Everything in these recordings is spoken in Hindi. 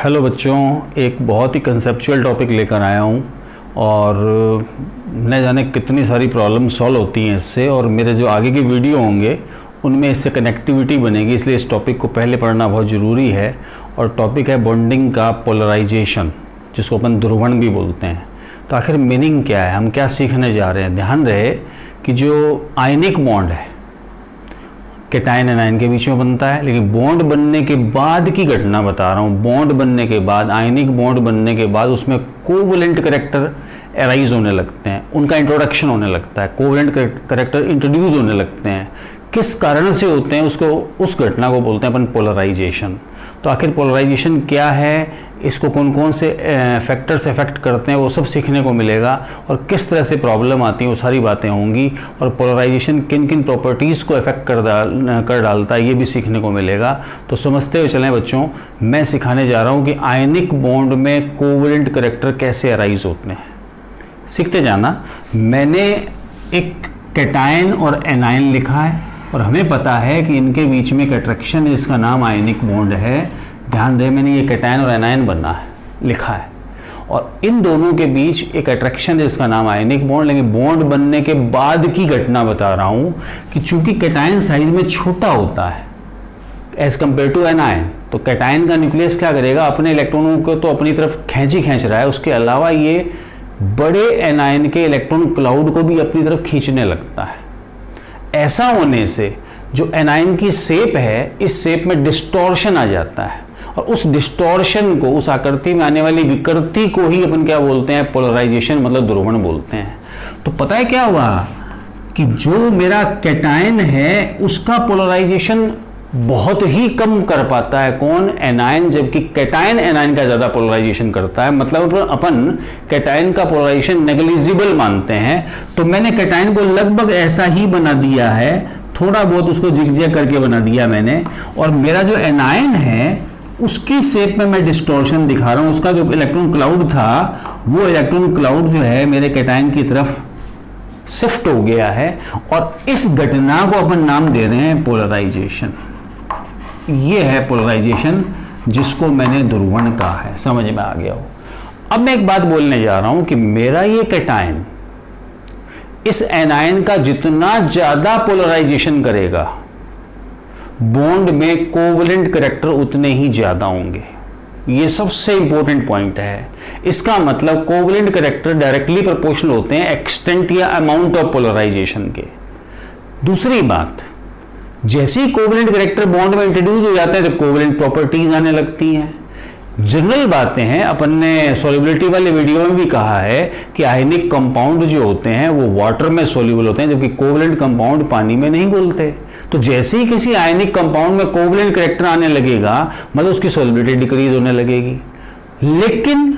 हेलो बच्चों, एक बहुत ही कंसेप्चुअल टॉपिक लेकर आया हूँ और न जाने कितनी सारी प्रॉब्लम सॉल्व होती हैं इससे, और मेरे जो आगे के वीडियो होंगे उनमें इससे कनेक्टिविटी बनेगी, इसलिए इस टॉपिक को पहले पढ़ना बहुत ज़रूरी है। और टॉपिक है बॉन्डिंग का पोलराइजेशन, जिसको अपन ध्रुवण भी बोलते हैं। तो आखिर मीनिंग क्या है, हम क्या सीखने जा रहे हैं? ध्यान रहे कि जो आयनिक बॉन्ड है कैटायन एनायन के बीच में बनता है, लेकिन बॉन्ड बनने के बाद की घटना बता रहा हूँ। बॉन्ड बनने के बाद, आयनिक बॉन्ड बनने के बाद उसमें कोवलेंट करैक्टर एराइज होने लगते हैं, उनका इंट्रोडक्शन होने लगता है, कोवलेंट करैक्टर इंट्रोड्यूस होने लगते हैं। किस कारण से होते हैं, उसको उस घटना को बोलते हैं अपन पोलराइजेशन। तो आखिर पोलराइजेशन क्या है, इसको कौन कौन से फैक्टर्स इफेक्ट करते हैं, वो सब सीखने को मिलेगा, और किस तरह से प्रॉब्लम आती है वो सारी बातें होंगी, और पोलराइजेशन किन किन प्रॉपर्टीज़ को इफेक्ट कर डालता है ये भी सीखने को मिलेगा। तो समझते हुए चलें बच्चों, मैं सिखाने जा रहा हूँ कि आयनिक बॉन्ड में कोवलेंट करैक्टर कैसे अराइज होते हैं। सीखते जाना। मैंने एक कैटायन और एनायन लिखा है और हमें पता है कि इनके बीच में एक अट्रैक्शन है, इसका नाम आयनिक बॉन्ड है। ध्यान रहे, मैंने ये कैटायन और एनायन बनना है लिखा है, और इन दोनों के बीच एक अट्रैक्शन है, इसका नाम आयनिक बॉन्ड। लेकिन बॉन्ड बनने के बाद की घटना बता रहा हूँ कि चूंकि कैटायन साइज में छोटा होता है एज कम्पेयर टू एनायन, तो कैटायन का न्यूक्लियस क्या करेगा, अपने इलेक्ट्रॉनों को तो अपनी तरफ खींच रहा है, उसके अलावा ये बड़े एनायन के इलेक्ट्रॉन क्लाउड को भी अपनी तरफ खींचने लगता है। ऐसा होने से जो एनायन की शेप है, इस शेप में डिस्टॉर्शन आ जाता है, और उस डिस्टॉर्शन को, उस आकृति में आने वाली विकृति को ही अपन क्या बोलते हैं, पोलराइजेशन, मतलब ध्रुवण बोलते हैं। तो पता है क्या हुआ कि जो मेरा कैटायन है उसका पोलराइजेशन बहुत ही कम कर पाता है कौन, एनायन, जबकि कैटायन एनायन का ज्यादा पोलराइजेशन करता है। मतलब अपन कैटायन का पोलराइजेशन नेग्लिजिबल मानते हैं। तो मैंने कैटायन को लगभग ऐसा ही बना दिया है, थोड़ा बहुत उसको जिगजैग करके बना दिया मैंने, और मेरा जो एनायन है उसकी शेप में मैं डिस्टॉर्शन दिखा रहा हूं। उसका जो इलेक्ट्रॉन क्लाउड था, वो इलेक्ट्रॉन क्लाउड जो है मेरे कैटायन की तरफ शिफ्ट हो गया है, और इस घटना को अपन नाम दे रहे हैं पोलराइजेशन। ये है पोलराइजेशन, जिसको मैंने ध्रुवण कहा है। समझ में आ गया हो? अब मैं एक बात बोलने जा रहा हूं कि मेरा ये कैटायन इस एनायन का जितना ज्यादा पोलराइजेशन करेगा, बॉन्ड में कोवलेंट करैक्टर उतने ही ज्यादा होंगे। ये सबसे इंपॉर्टेंट पॉइंट है। इसका मतलब कोवलेंट करैक्टर डायरेक्टली प्रोपोर्शनल होते हैं एक्सटेंट या अमाउंट ऑफ पोलराइजेशन के। दूसरी बात, जैसे ही कोवलेंट करैक्टर बॉन्ड में इंट्रोड्यूस हो जाते हैं तो कोवलेंट प्रॉपर्टीज आने लगती हैं। जनरल बातें हैं, अपन ने सॉल्युबिलिटी वाले वीडियो में भी कहा है कि आयनिक कंपाउंड जो होते हैं वो वाटर में सॉल्युबल होते हैं, जबकि कोवलेंट कंपाउंड पानी में नहीं घुलते। तो जैसे ही किसी आयनिक कंपाउंड में कोवलेंट करैक्टर आने लगेगा, मतलब उसकी सॉल्युबिलिटी डिक्रीज होने लगेगी, लेकिन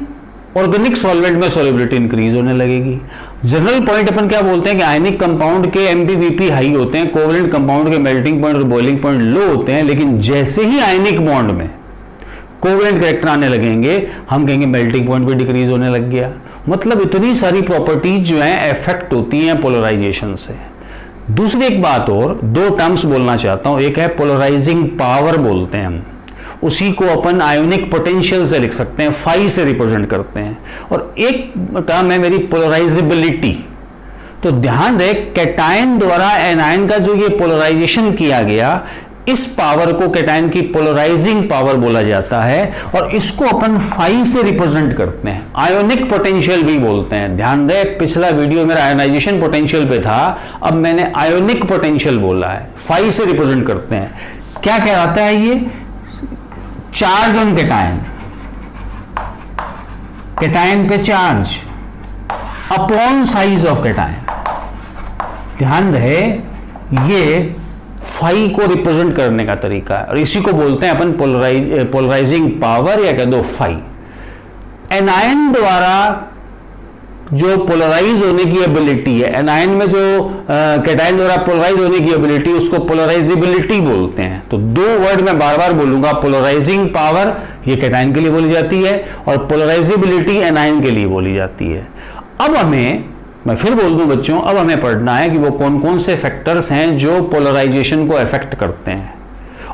ऑर्गेनिक सॉल्वेंट में सॉल्युबिलिटी इंक्रीज होने लगेगी। जनरल पॉइंट अपन क्या बोलते हैं कि आयनिक कंपाउंड के एमपीवीपी हाई होते हैं, कोवलेंट कंपाउंड के मेल्टिंग पॉइंट और बॉइलिंग पॉइंट लो होते हैं। लेकिन जैसे ही आयनिक बॉन्ड में कोवलेंट करैक्टर आने लगेंगे, हम कहेंगे मेल्टिंग पॉइंट भी डिक्रीज होने लग गया। मतलब इतनी सारी प्रॉपर्टीज जो हैं इफेक्ट होती हैं पोलराइजेशन से। दूसरी एक बात और, दो टर्म्स बोलना चाहता हूं। एक है पोलराइजिंग पावर बोलते हैं हम, उसी को अपन आयोनिक पोटेंशियल से लिख सकते हैं, फाई से रिप्रेजेंट करते हैं। और एक टर्म है मेरी पोलराइजेबिलिटी। तो ध्यान रहे, कैटायन द्वारा एनायन का जो ये पोलराइजेशन किया गया, इस पावर को कैटायन की पोलराइजिंग पावर बोला जाता है, और इसको अपन फाई से रिप्रेजेंट करते हैं, आयोनिक पोटेंशियल भी बोलते हैं। ध्यान रहे, पिछला वीडियो मेरा आयोनाइजेशन पोटेंशियल पे था, अब मैंने आयोनिक पोटेंशियल बोला है, फाई से रिप्रेजेंट करते हैं। क्या कहलाता है ये? चार्ज ऑन कैटायन, कैटायन पे charge upon size of cation. ध्यान रहे, ये फाई को रिप्रेजेंट करने का तरीका है, और इसी को बोलते हैं अपन पोलराइजिंग पावर, या कह दो फाई। एनायन द्वारा जो पोलराइज होने की एबिलिटी है, एनायन में जो कैटायन द्वारा पोलराइज होने की एबिलिटी, उसको पोलराइजेबिलिटी बोलते हैं। तो दो वर्ड मैं बार बार बोलूंगा, पोलराइजिंग पावर ये कैटायन के लिए बोली जाती है, और पोलराइजेबिलिटी एनायन के लिए बोली जाती है। अब हमें, मैं फिर बोल दूं बच्चों, अब हमें पढ़ना है कि वो कौन कौन से फैक्टर्स हैं जो पोलराइजेशन को अफेक्ट करते हैं।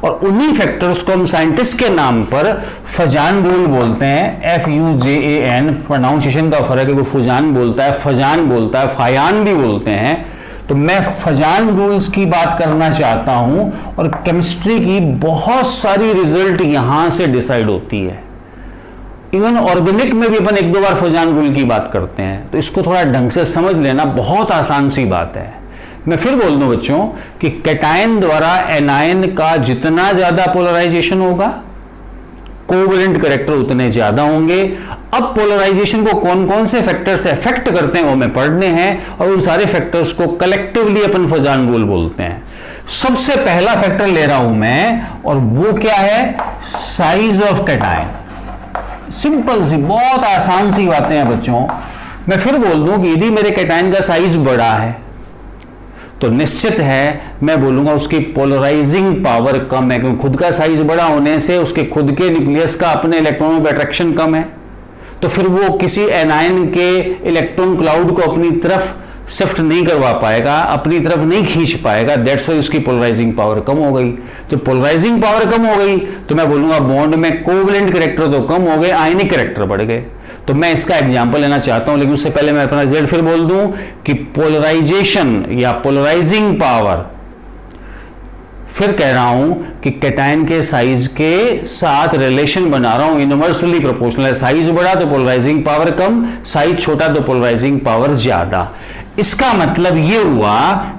और उन्हीं फैक्टर्स को हम साइंटिस्ट के नाम पर फजान रूल बोलते हैं, FUJAN, प्रोनाउंसिएशन का फर्क है, वो फुजान बोलता है, फजान बोलता है, फायान भी बोलते हैं। तो मैं फजान रूल्स की बात करना चाहता हूं, और केमिस्ट्री की बहुत सारी रिजल्ट यहां से डिसाइड होती है। इवन ऑर्गेनिक में भी अपन एक दो बार फजान रूल की बात करते हैं, तो इसको थोड़ा ढंग से समझ लेना, बहुत आसान सी बात है। मैं फिर बोल दूं बच्चों कि कैटायन द्वारा एनायन का जितना ज्यादा पोलराइजेशन होगा, कोवेलेंट कैरेक्टर उतने ज्यादा होंगे। अब पोलराइजेशन को कौन कौन से फैक्टर से अफेक्ट करते हैं वो हमें पढ़ने हैं, और उन सारे फैक्टर्स को कलेक्टिवली अपन फजान रूल बोलते हैं। सबसे पहला फैक्टर ले रहा हूं मैं, और वो क्या है? Size of cation. सिंपल सी, बहुत आसान सी बातें हैं बच्चों। मैं फिर बोल दूं कि यदि मेरे कैटायन का साइज बड़ा है तो निश्चित है मैं बोलूंगा उसकी पोलराइजिंग पावर कम है, क्योंकि खुद का साइज बड़ा होने से उसके खुद के न्यूक्लियस का अपने इलेक्ट्रॉनों पर अट्रैक्शन कम है, तो फिर वो किसी एनायन के इलेक्ट्रॉन क्लाउड को अपनी तरफ शिफ्ट नहीं करवा पाएगा, अपनी तरफ नहीं खींच पाएगा। दैट्स वाई उसकी पोलराइजिंग पावर कम हो गई। जब पोलराइजिंग पावर कम हो गई तो मैं बोलूंगा बॉन्ड में कोवेलेंट कैरेक्टर तो कम हो गए, आयनिक कैरेक्टर बढ़ गए। तो मैं इसका एग्जांपल लेना चाहता हूं, लेकिन उससे पहले मैं अपना रिजल्ट फिर बोल दूं कि पोलराइजेशन या पोलराइजिंग पावर, फिर कह रहा हूं कि कैटायन के साइज के साथ रिलेशन बना रहा हूं, इनवर्सली प्रोपोर्शनल है। साइज बड़ा तो पोलराइजिंग पावर कम, साइज छोटा तो पोलराइजिंग पावर ज्यादा। इसका मतलब ये हुआ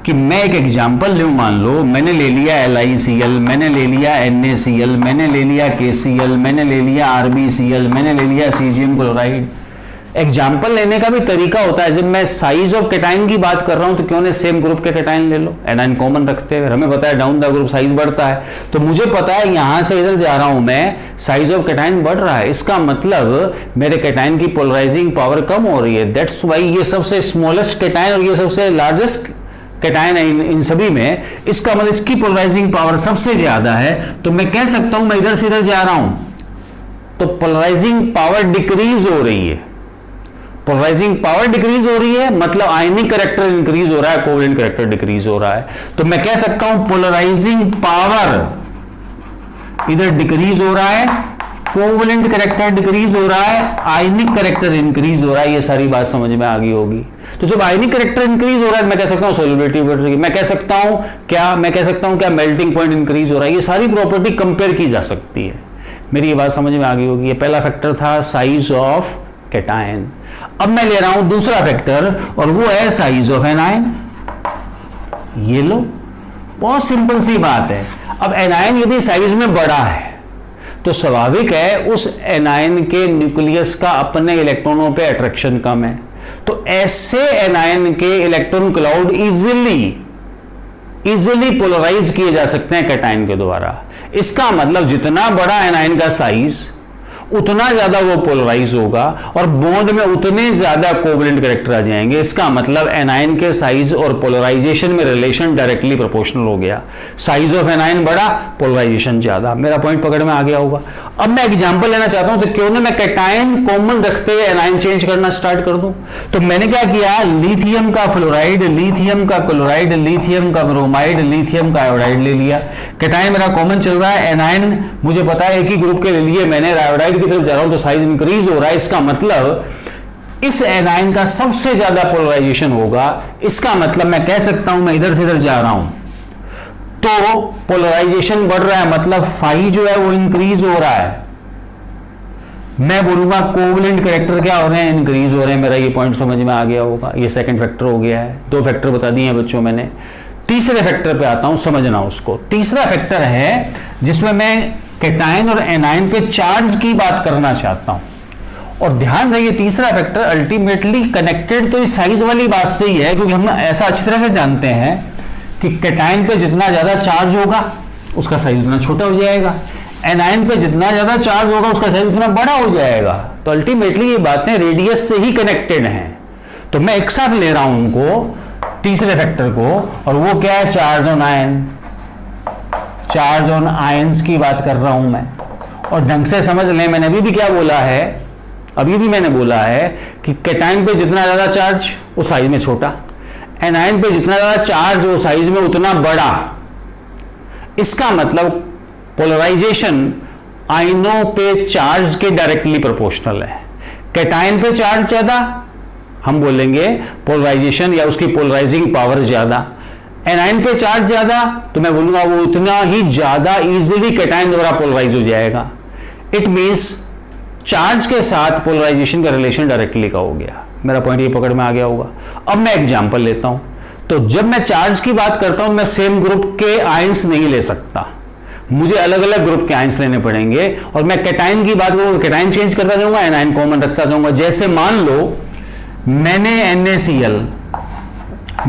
कि मैं एक एग्जांपल लूं, मान लो मैंने ले लिया LiCl, मैंने ले लिया NaCl, मैंने ले लिया KCl, मैंने ले लिया RbCl, मैंने ले लिया सीजियम क्लोराइड। एग्जाम्पल लेने का भी तरीका होता है। जब मैं साइज ऑफ कैटायन की बात कर रहा हूं तो क्यों नहीं सेम ग्रुप के कैटायन ले लो, एनायन कॉमन रखते हैं। हमें पता है डाउन द ग्रुप साइज बढ़ता है, तो मुझे पता है यहां से इधर जा रहा हूं मैं, साइज ऑफ कैटायन बढ़ रहा है, इसका मतलब मेरे कैटायन की पोलराइजिंग पावर कम हो रही है। दैट्स वाई ये सबसे स्मॉलेस्ट कैटायन और ये सबसे लार्जेस्ट कैटायन है इन सभी में, इसका मतलब इसकी पोलराइजिंग पावर सबसे ज्यादा है। तो मैं कह सकता हूं मैं इधर से इधर जा रहा हूं तो पोलराइजिंग पावर डिक्रीज हो रही है। पोलराइजिंग पावर डिक्रीज हो रही है मतलब आयनिक कैरेक्टर इंक्रीज हो रहा है, कोवेलेंट कैरेक्टर डिक्रीज हो रहा है। तो मैं कह सकता हूं पोलराइजिंग पावर इधर डिक्रीज हो रहा है, कोवेलेंट कैरेक्टर डिक्रीज हो रहा है, आयनिक कैरेक्टर इंक्रीज हो रहा है। ये सारी बात समझ में आ गई होगी। तो जब आयनिक कैरेक्टर इंक्रीज हो रहा है मैं कह सकता हूं सोलिबिलिटी बढ़ रही है। मैं कह सकता हूं क्या मेल्टिंग पॉइंट इंक्रीज हो रहा है। ये सारी प्रॉपर्टी कंपेयर की जा सकती है। मेरी ये बात समझ में आ गई होगी। ये पहला फैक्टर था साइज ऑफ कैटायन। अब मैं ले रहा हूं दूसरा फैक्टर और वो है साइज ऑफ एनायन। ये लो, बहुत सिंपल सी बात है। अब एनायन यदि साइज में बड़ा है तो स्वाभाविक है उस एनायन के न्यूक्लियस का अपने इलेक्ट्रॉनों पे अट्रैक्शन कम है, तो ऐसे एनायन के इलेक्ट्रॉन क्लाउड इजीली पोलराइज किए जा सकते हैं कैटायन के द्वारा। इसका मतलब जितना बड़ा एनायन का साइज उतना ज्यादा वो पोलराइज होगा और बॉन्ड में उतने ज्यादा कोवेलेंट कैरेक्टर आ जाएंगे। इसका मतलब एनायन के साइज और पोलराइजेशन में रिलेशन डायरेक्टली प्रोपोर्शनल हो गया। साइज ऑफ एनायन बड़ा, पोलराइजेशन ज्यादा। मेरा पॉइंट पकड़ में आ गया होगा। अब मैं एग्जांपल लेना चाहता हूं, तो क्यों ना मैं कैटायन कॉमन रखते हुए एनायन चेंज करना स्टार्ट कर दूं। तो मैंने क्या किया, लिथियम का फ्लोराइड, लिथियम का क्लोराइड, लिथियम का ब्रोमाइड, लिथियम का आयोडाइड ले लिया। कैटायन मेरा कॉमन चल रहा है, एनायन मुझे पता है एक ही ग्रुप के ले लिए मैंने, आयोडाइड की तरफ जा रहा हूं तो साइज इंक्रीज हो रहा है। इसका मतलब इस एनायन का सबसे ज्यादा पोलराइजेशन होगा। इसका मतलब मैं कह सकता हूं मैं इधर से इधर जा रहा हूं तो पोलराइजेशन बढ़ रहा है, मतलब फाई जो है वो इंक्रीज हो रहा है। मैं बोलूंगा कोवेलेंट कैरेक्टर क्या हो रहे हैं, इंक्रीज हो रहे हैं। मेरा ये पॉइंट समझ में आ गया होगा। ये सेकंड फैक्टर हो गया है। दो फैक्टर बता दिए हैं बच्चों मैंने। तीसरे फैक्टर पे आता हूं, समझना उसको। तीसरा फैक्टर है जिसमें मैं कैटायन और एनायन पे चार्ज की बात करना चाहता हूं। और ध्यान रखिए तीसरा फैक्टर अल्टीमेटली कनेक्टेड तो इस साइज वाली बात से ही है, क्योंकि हम ऐसा अच्छी तरह से जानते हैं कि कैटायन पे जितना ज्यादा चार्ज होगा उसका साइज उतना छोटा हो जाएगा, एनायन पे जितना ज्यादा चार्ज होगा उसका साइज उतना बड़ा हो जाएगा। तो अल्टीमेटली ये बातें रेडियस से ही कनेक्टेड हैं। तो मैं एक साथ ले रहा हूं उनको, तीसरे फैक्टर को, और वो क्या है, charge on ion. Charge on ions की बात कर रहा हूं मैं। और ढंग से समझ लें, मैंने अभी भी क्या बोला है, अभी भी मैंने बोला है कि कैटायन पे जितना ज्यादा चार्ज वो साइज में छोटा, एनायन पे जितना ज्यादा चार्ज वो साइज में उतना बड़ा। इसका मतलब पोलराइजेशन आयनों पे चार्ज के डायरेक्टली प्रोपोर्शनल है। कैटायन पे चार्ज ज्यादा, हम बोलेंगे पोलराइजेशन या उसकी पोलराइजिंग पावर ज्यादा। एनायन पे चार्ज ज्यादा, तो मैं बोलूंगा वो उतना ही ज्यादा इजीली कैटायन द्वारा पोलराइज हो जाएगा। इट मींस चार्ज के साथ पोलराइजेशन का रिलेशन डायरेक्टली का हो गया। मेरा पॉइंट ये पकड़ में आ गया होगा। अब मैं एग्जांपल लेता हूं। तो जब मैं चार्ज की बात करता हूं, मैं सेम ग्रुप के आयंस नहीं ले सकता, मुझे अलग अलग ग्रुप के आयंस लेने पड़ेंगे। और मैं कैटायन की बात करूं, कैटायन चेंज करता जाऊंगा, एनायन कॉमन रखता जाऊंगा। जैसे मान लो मैंने NaCl,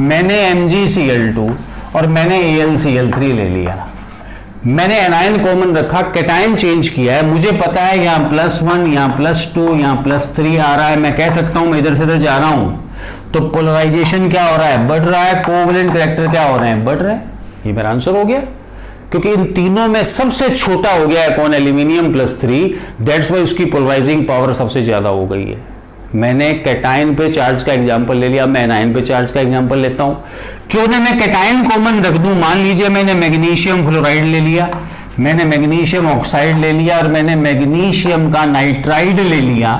मैंने MgCl2 और मैंने AlCl3 ले लिया। मैंने एनायन कॉमन रखा, कैटायन चेंज किया है, मुझे पता है यहां +1, यहां +2, यहां +3 आ रहा है। मैं कह सकता हूं मैं इधर से इधर जा रहा हूं, तो पोलराइजेशन क्या हो रहा है? बढ़ रहा है। कोवैलेंट कैरेक्टर क्या हो रहे हैं? बढ़ रहे हैं। ये मेरा आंसर हो गया, क्योंकि इन तीनों में सबसे छोटा हो गया है कौन? एल्यूमिनियम +3। दैट्स वाई उसकी पोलराइजिंग पावर सबसे ज्यादा हो गई है। मैंने कैटायन पे चार्ज का एग्जांपल ले लिया, मैं एनायन पे चार्ज का एग्जांपल लेता हूं। क्यों ना मैं कैटायन कॉमन रख दूं। मान लीजिए मैंने मैग्नीशियम फ्लोराइड ले लिया, मैंने मैग्नीशियम ऑक्साइड ले लिया और मैंने मैग्नीशियम का नाइट्राइड ले लिया।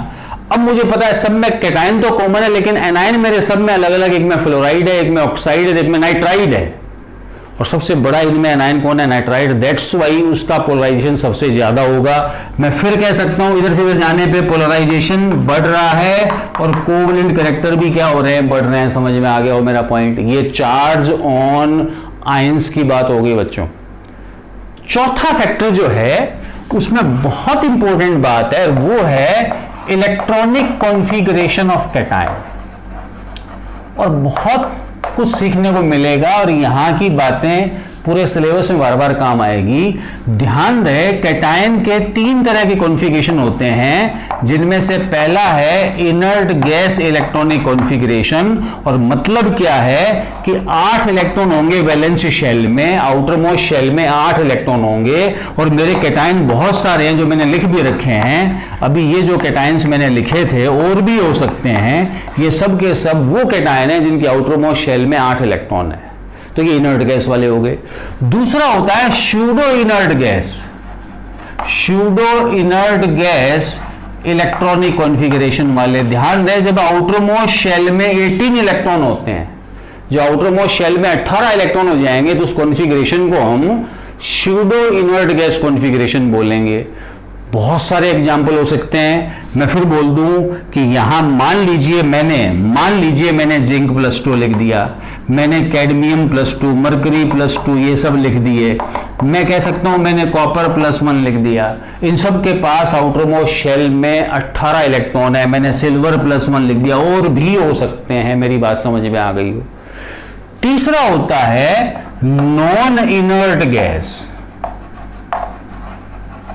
अब मुझे पता है सब में कैटायन तो कॉमन है, लेकिन एनायन मेरे सब में अलग अलग, एक में फ्लोराइड है, एक में ऑक्साइड है, एक में नाइट्राइड है, और सबसे बड़ा इनमें एनायन कौन है? नाइट्राइड। दैट्स वाई उसका पोलराइजेशन सबसे ज्यादा होगा। मैं फिर कह सकता हूं इधर से उधर जाने पे पोलराइजेशन बढ़ रहा है और कोवैलेंट कैरेक्टर भी क्या हो रहे हैं? बढ़ रहे हैं। समझ में आ गया हो मेरा पॉइंट? ये चार्ज ऑन आयंस की बात हो गई बच्चों। चौथा फैक्टर जो है उसमें बहुत इंपॉर्टेंट बात है, वो है इलेक्ट्रॉनिक कॉन्फ़िगरेशन ऑफ कैटायन। और बहुत कुछ सीखने को मिलेगा और यहां की बातें पूरे सिलेबस में बार बार काम आएगी। ध्यान रहे, कैटायन के 3 तरह के कॉन्फ़िगरेशन होते हैं, जिनमें से पहला है इनर्ट गैस इलेक्ट्रॉनिक कॉन्फ़िगरेशन। और मतलब क्या है कि 8 इलेक्ट्रॉन होंगे वैलेंस शेल में, आउटर मोस्ट शेल में 8 इलेक्ट्रॉन होंगे। और मेरे कैटायन बहुत सारे हैं जो मैंने लिख भी रखे हैं। अभी ये जो कैटायंस मैंने लिखे थे और भी हो सकते हैं, ये सब के सब वो कैटायन हैं जिनकी आउटर मोस्ट शेल में 8 इलेक्ट्रॉन है। तो ये इनर्ट गैस वाले हो गए। दूसरा होता है pseudo inert gas. Pseudo inert gas electronic configuration वाले। ध्यान रहे, जब आउटर मोस्ट शेल में 18 इलेक्ट्रॉन होते हैं, जो आउटर मोस्ट शेल में 18 इलेक्ट्रॉन हो जाएंगे, तो उस कॉन्फ़िगरेशन को हम स्यूडो इनर्ट गैस कॉन्फ़िगरेशन बोलेंगे। बहुत सारे एग्जाम्पल हो सकते हैं। मैं फिर बोल दूं कि यहां मान लीजिए मैंने जिंक +2 लिख दिया, मैंने कैडमियम +2, मरकरी +2, ये सब लिख दिए। मैं कह सकता हूं मैंने कॉपर +1 लिख दिया। इन सब के पास आउटर मोस्ट शेल में 18 इलेक्ट्रॉन है। मैंने सिल्वर +1 लिख दिया, और भी हो सकते हैं। मेरी बात समझ में आ गई हो? तीसरा होता है non inert gas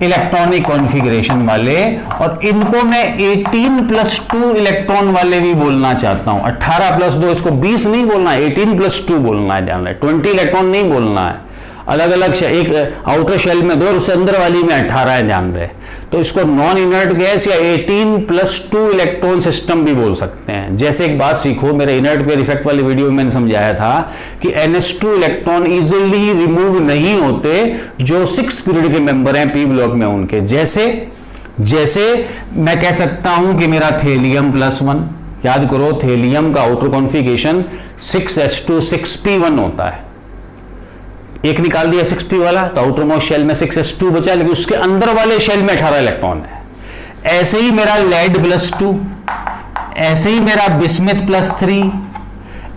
electronic configuration वाले, और इनको मैं 18+2 इलेक्ट्रॉन वाले भी बोलना चाहता हूं। 18+2, इसको 20 नहीं बोलना, 18+2 बोलना है। ध्यान रहे, 20 इलेक्ट्रॉन नहीं बोलना है। अलग अलग, एक आउटर शेल में 2 और उससे अंदर वाली में 18 है। ध्यान रहे, तो इसको नॉन इनर्ट गैस या 18+2 इलेक्ट्रॉन सिस्टम भी बोल सकते हैं। जैसे एक बात सीखो, मेरे इनर्ट पेयर इफेक्ट वाली वीडियो में मैंने समझाया था कि NH2 इलेक्ट्रॉन इजीली रिमूव नहीं होते जो 6th पीरियड के मेंबर हैं पी ब्लॉक में उनके। जैसे मैं कह सकता हूं कि मेरा थेलियम +1, याद करो थेलियम का आउटर कॉन्फ़िगरेशन 6s2 6p1 होता है। एक निकाल दिया 6p वाला, तो आउटर मोस्ट शेल में 6s2 बचा, लेकिन उसके अंदर वाले शेल में 18 इलेक्ट्रॉन है। ऐसे ही मेरा लेड +2, ऐसे ही मेरा बिस्मिथ +3,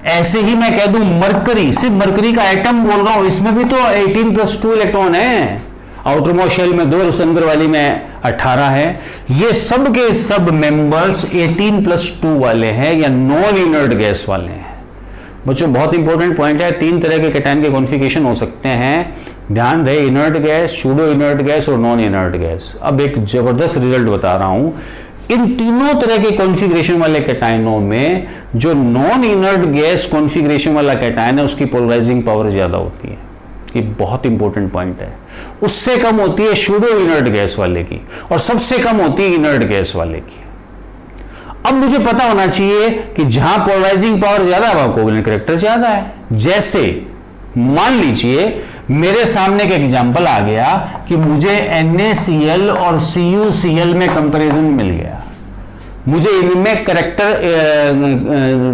ऐसे ही मैं कह दूं मरकरी, सिर्फ मरकरी का एटम बोल रहा हूं, इसमें भी तो 18+2 इलेक्ट्रॉन है। आउटर मोस्ट शेल में 2 और उस अंदर वाली में 18 है। ये सब के सब मेंबर्स 18+2 वाले हैं या नॉन इनर्ट गैस वाले हैं। बच्चों बहुत इंपॉर्टेंट पॉइंट है। 3 तरह के कैटायन के कॉन्फ़िगरेशन हो सकते हैं। ध्यान रहे, inert gas, pseudo inert gas और नॉन इनर्ट गैस। अब एक जबरदस्त रिजल्ट बता रहा हूं। इन तीनों तरह के कॉन्फ़िगरेशन वाले कैटायनों में जो नॉन इनर्ट गैस कॉन्फ़िगरेशन वाला कैटायन है, उसकी पोलराइजिंग पावर ज्यादा होती है। ये बहुत इंपॉर्टेंट पॉइंट है। उससे कम होती है स्यूडो इनर्ट गैस वाले की, और सबसे कम होती है इनर्ट गैस वाले की। अब मुझे पता होना चाहिए कि जहां पोलराइजिंग पावर ज्यादा है वहां कोवैलेंट कैरेक्टर ज्यादा है। जैसे मान लीजिए मेरे सामने एक एग्जाम्पल आ गया कि मुझे NaCl और CuCl में कंपैरिजन मिल गया, मुझे इनमें करेक्टर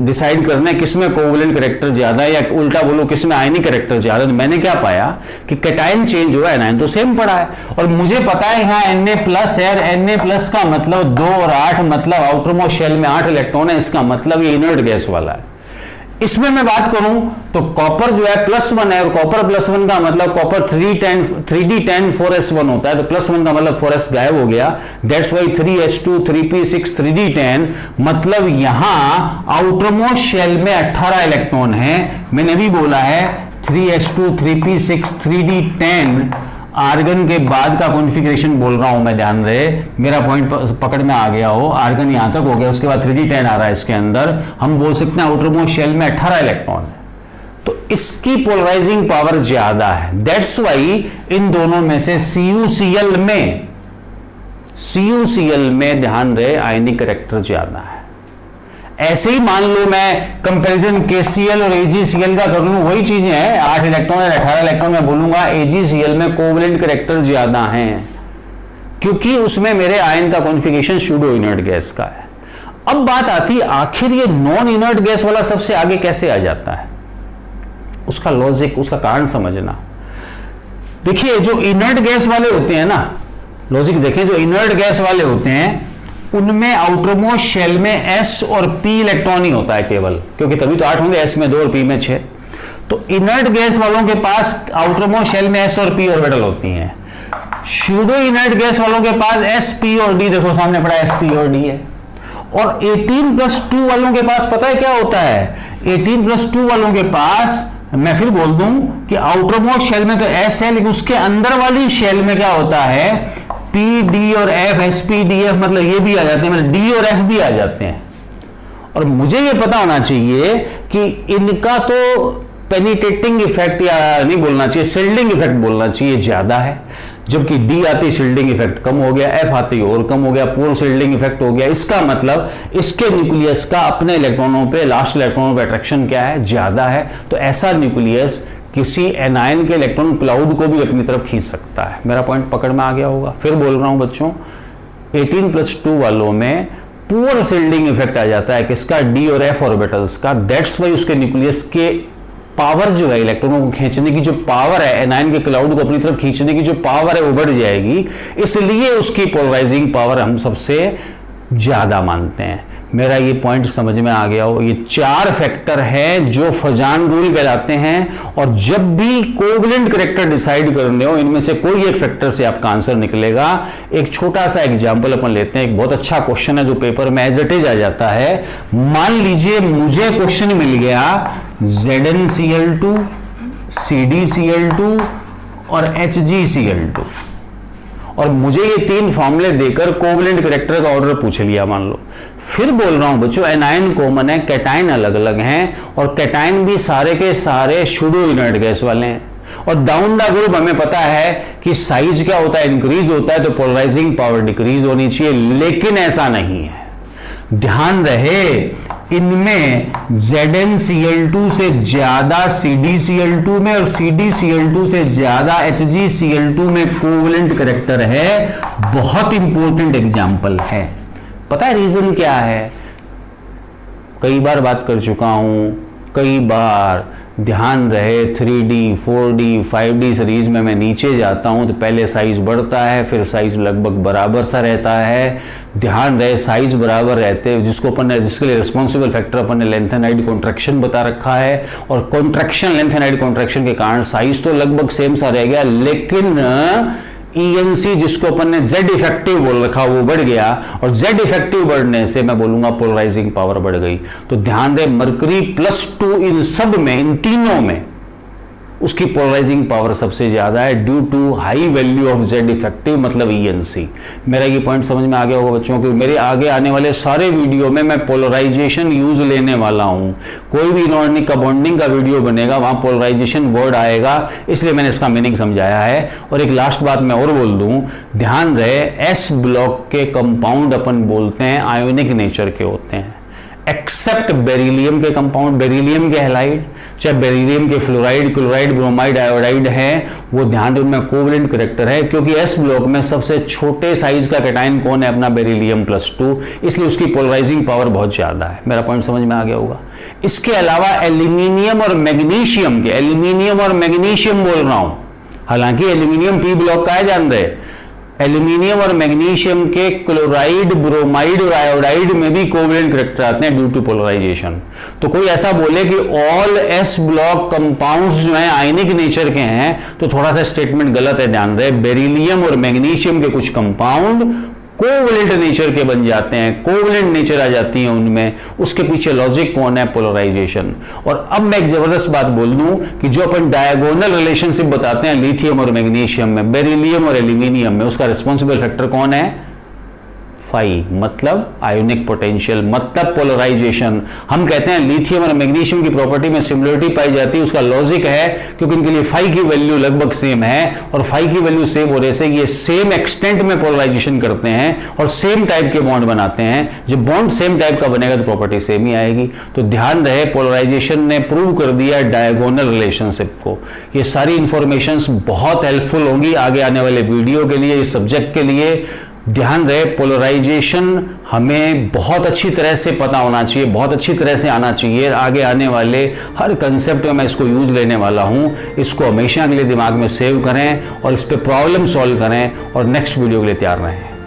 डिसाइड करना है किसमें कोवलेंट करेक्टर ज्यादा है, या उल्टा बोलो किसमें आयनिक करेक्टर ज्यादा। तो मैंने क्या पाया कि कैटायन चेंज हुआ है, एनायन तो सेम पड़ा है, और मुझे पता है यहाँ Na+ है, और Na+ का मतलब 2 और 8, मतलब आउटरमोस्ट शेल में 8 इलेक्ट्रॉन है, इसका मतलब ये इनर्ट गैस वाला है। इसमें मैं बात करूं तो कॉपर जो है +1 है, और कॉपर +1 का मतलब कॉपर 3d10 4s1 होता है, तो +1 का मतलब 4s गायब हो गया, that's why 3s2 3p6 3d10, मतलब यहां आउटरमोस्ट शेल में 18 इलेक्ट्रॉन है। मैंने भी बोला है 3s2 3p6 3d10 आर्गन के बाद का कॉन्फ़िगरेशन बोल रहा हूं मैं, ध्यान रहे, मेरा पॉइंट पकड़ में आ गया हो। आर्गन यहां तक हो गया, उसके बाद 3d10 आ रहा है, इसके अंदर हम बोल सकते हैं आउटरमोस्ट शेल में 18 इलेक्ट्रॉन है, तो इसकी पोलराइजिंग पावर ज्यादा है। दैट्स वाई इन दोनों में से CuCl में ध्यान रहे आयनिक करेक्टर ज्यादा है। ऐसे ही मान लो मैं कंपैरिजन KCl और AgCl का कर लूं, वही चीजें हैं, 8 इलेक्ट्रॉन और 18 इलेक्ट्रॉन, मैं बोलूंगा AgCl में कोवलेंट करेक्टर ज्यादा हैं, क्योंकि उसमें मेरे आयन का कॉन्फ़िगरेशन सूडो इनर्ट गैस का है। अब बात आती है आखिर ये नॉन इनर्ट गैस वाला सबसे आगे कैसे आ जाता है, उसका लॉजिक, उसका कारण समझना। देखिए जो इनर्ट गैस वाले होते हैं ना, लॉजिक देखें, जो इनर्ट गैस वाले होते हैं उनमें आउटरमोस्ट शेल में S और P इलेक्ट्रॉन ही होता है केवल, क्योंकि तभी तो 8 होंगे, S में 2 और P में 6। तो इनर्ट गैस वालों के पास आउटरमोस्ट शेल में S और P ऑर्बिटल होती हैं। सूडो इनर्ट गैस वालों के पास S, P और D, देखो सामने पड़ा S, P और D है। और 18+2 वालों के पास पता है क्या होता है, 18+2 वालों के पास, मैं फिर बोल दूं कि आउटरमोस्ट शेल में तो S है, लेकिन उसके अंदर वाली शेल में क्या होता है, P, D और F, SP, DF, मतलब ये भी आ जाते हैं, मतलब D और F भी आ जाते हैं। और मुझे ये पता होना चाहिए कि इनका तो पेनिट्रेटिंग इफेक्ट, या नहीं बोलना चाहिए, शिल्डिंग इफेक्ट बोलना चाहिए, ज्यादा है, जबकि D आती शिल्डिंग इफेक्ट कम हो गया, F आती और कम हो गया, पूर्ण शिल्डिंग इफेक्ट हो गया। इसका मतलब इसके न्यूक्लियस का अपने इलेक्ट्रॉनों पे, लास्ट इलेक्ट्रॉनों पे अट्रैक्शन क्या है, ज्यादा है। तो ऐसा न्यूक्लियस किसी एनायन के इलेक्ट्रॉन क्लाउड को भी अपनी तरफ खींच सकता है। मेरा पॉइंट पकड़ में आ गया होगा। फिर बोल रहा हूं बच्चों, 18+2 वालों में पूर्ण शिल्डिंग इफेक्ट आ जाता है किसका, D और F ऑर्बिटल्स का। दैट्स वाई उसके न्यूक्लियस के पावर जो है, इलेक्ट्रॉनों को खींचने की जो पावर है, एनायन के क्लाउड को अपनी तरफ खींचने की जो पावर है वो बढ़ जाएगी, इसलिए उसकी पोलराइजिंग पावर हम सबसे ज्यादा मानते हैं। मेरा ये पॉइंट समझ में आ गया हो। ये 4 फैक्टर हैं जो फजान रूल कहलाते हैं, और जब भी कोवलेंट करेक्टर डिसाइड करने हो, इनमें से कोई एक फैक्टर से आपका आंसर निकलेगा। एक छोटा सा एग्जांपल अपन लेते हैं, एक बहुत अच्छा क्वेश्चन है जो पेपर में एज इट इज आ जाता है। मान लीजिए मुझे क्वेश्चन मिल गया ZnCl2, CdCl2 और HgCl2, और मुझे ये 3 फॉर्मूले देकर कोवलेंट करेक्टर का ऑर्डर पूछ लिया मान लो। फिर बोल रहा हूं बच्चों, एनायन कॉमन है, कैटायन अलग अलग हैं, और कैटायन भी सारे के सारे सूडो इनर्ट गैस वाले हैं। और डाउन द ग्रुप हमें पता है कि साइज क्या होता है, इंक्रीज होता है, तो पोलराइजिंग पावर डिक्रीज होनी चाहिए, लेकिन ऐसा नहीं है। ध्यान रहे, इनमें ZnCl2 से ज्यादा CdCl2 में और CdCl2 से ज्यादा HgCl2 में कोवलेंट करेक्टर है। बहुत इंपॉर्टेंट एग्जाम्पल है। पता है रीजन क्या है? कई बार बात कर चुका हूं, कई बार। ध्यान रहे, 3D 4D 5D सीरीज में मैं नीचे जाता हूं तो पहले साइज बढ़ता है, फिर साइज लगभग बराबर सा रहता है। ध्यान रहे, साइज बराबर रहते हैं, जिसके लिए रिस्पॉन्सिबल फैक्टर अपन ने लेंथेनाइड कॉन्ट्रैक्शन बता रखा है, और कॉन्ट्रैक्शन, लेंथेनाइड कॉन्ट्रैक्शन के कारण साइज तो लगभग सेम सा रह गया, लेकिन ENC जिसको अपन ने Z इफेक्टिव बोल रखा वो बढ़ गया, और Z इफेक्टिव बढ़ने से मैं बोलूंगा पोलराइजिंग पावर बढ़ गई। तो ध्यान दे, मरकरी +2 इन सब में, इन तीनों में उसकी पोलराइजिंग पावर सबसे ज्यादा है, due to high value of Z effective, मतलब ENC। मेरा ये पॉइंट समझ में आ गया होगा बच्चों, कि मेरे आगे आने वाले सारे वीडियो में मैं पोलराइजेशन यूज लेने वाला हूं। कोई भी इनऑर्गेनिक का बॉन्डिंग का वीडियो बनेगा, वहां पोलराइजेशन वर्ड आएगा, इसलिए मैंने इसका मीनिंग समझाया है। और एक लास्ट बात मैं और बोल दूं, ध्यान रहे, S ब्लॉक के कंपाउंड अपन बोलते हैं आयोनिक नेचर के होते हैं। एक्सेप्ट बेरिलियम के कंपाउंड, बेरिलियम के हैलाइड, चाहे बेरिलियम के फ्लोराइड, क्लोराइड, ब्रोमाइड, आयोडाइड है, वो ध्यान दें उनमें कोवलेंट करेक्टर है, क्योंकि एस ब्लॉक में सबसे छोटे साइज का कैटायन कौन है? अपना बेरिलियम +2, इसलिए उसकी पोलराइजिंग पावर बहुत ज्यादा है। मेरा पॉइंट समझ में आ गया होगा। इसके अलावा एल्यूमिनियम और मैग्नीशियम के, एल्यूमिनियम और मैग्नीशियम बोल रहा हूं, हालांकि एल्यूमिनियम पी ब्लॉक का है, जान रहे, एल्यूमिनियम और मैग्नीशियम के क्लोराइड, ब्रोमाइड और आयोडाइड में भी कोवलेंट करेक्टर आते हैं ड्यू टू पोलराइजेशन। तो कोई ऐसा बोले कि ऑल एस ब्लॉक कंपाउंड्स जो हैं आयनिक नेचर के हैं, तो थोड़ा सा स्टेटमेंट गलत है, ध्यान रहे। बेरिलियम और मैग्नीशियम के कुछ कंपाउंड कोवलेंट नेचर के बन जाते हैं, कोवलेंट नेचर आ जाती है उनमें, उसके पीछे लॉजिक कौन है? पोलराइजेशन। और अब मैं एक जबरदस्त बात बोल दूं कि जो अपन डायगोनल रिलेशनशिप बताते हैं लिथियम और मैग्नीशियम में, बेरिलियम और एल्यूमिनियम में, उसका रिस्पॉन्सिबल फैक्टर कौन है? फाई, मतलब आयोनिक पोटेंशियल, मतलब पोलराइजेशन। हम कहते हैं लिथियम और मैग्नीशियम की प्रॉपर्टी में सिमिलरिटी पाई जाती है, उसका लॉजिक है क्योंकि इनके लिए फाई की वैल्यू लगभग सेम है, और फाई की वैल्यू सेम होने से ये सेम एक्सटेंट में पोलराइजेशन करते हैं और सेम टाइप के बॉन्ड बनाते हैं। जब बॉन्ड सेम टाइप का बनेगा तो प्रॉपर्टी सेम ही आएगी। तो ध्यान रहे, पोलराइजेशन ने प्रूव कर दिया डायगोनल रिलेशनशिप को। ये सारी इंफॉर्मेशंस बहुत हेल्पफुल होंगी आगे आने वाले वीडियो के लिए, इस सब्जेक्ट के लिए। ध्यान रहे, पोलराइजेशन हमें बहुत अच्छी तरह से पता होना चाहिए, बहुत अच्छी तरह से आना चाहिए। आगे आने वाले हर कंसेप्ट में मैं इसको यूज लेने वाला हूं, इसको हमेशा के लिए दिमाग में सेव करें और इस पे प्रॉब्लम सॉल्व करें और नेक्स्ट वीडियो के लिए तैयार रहें।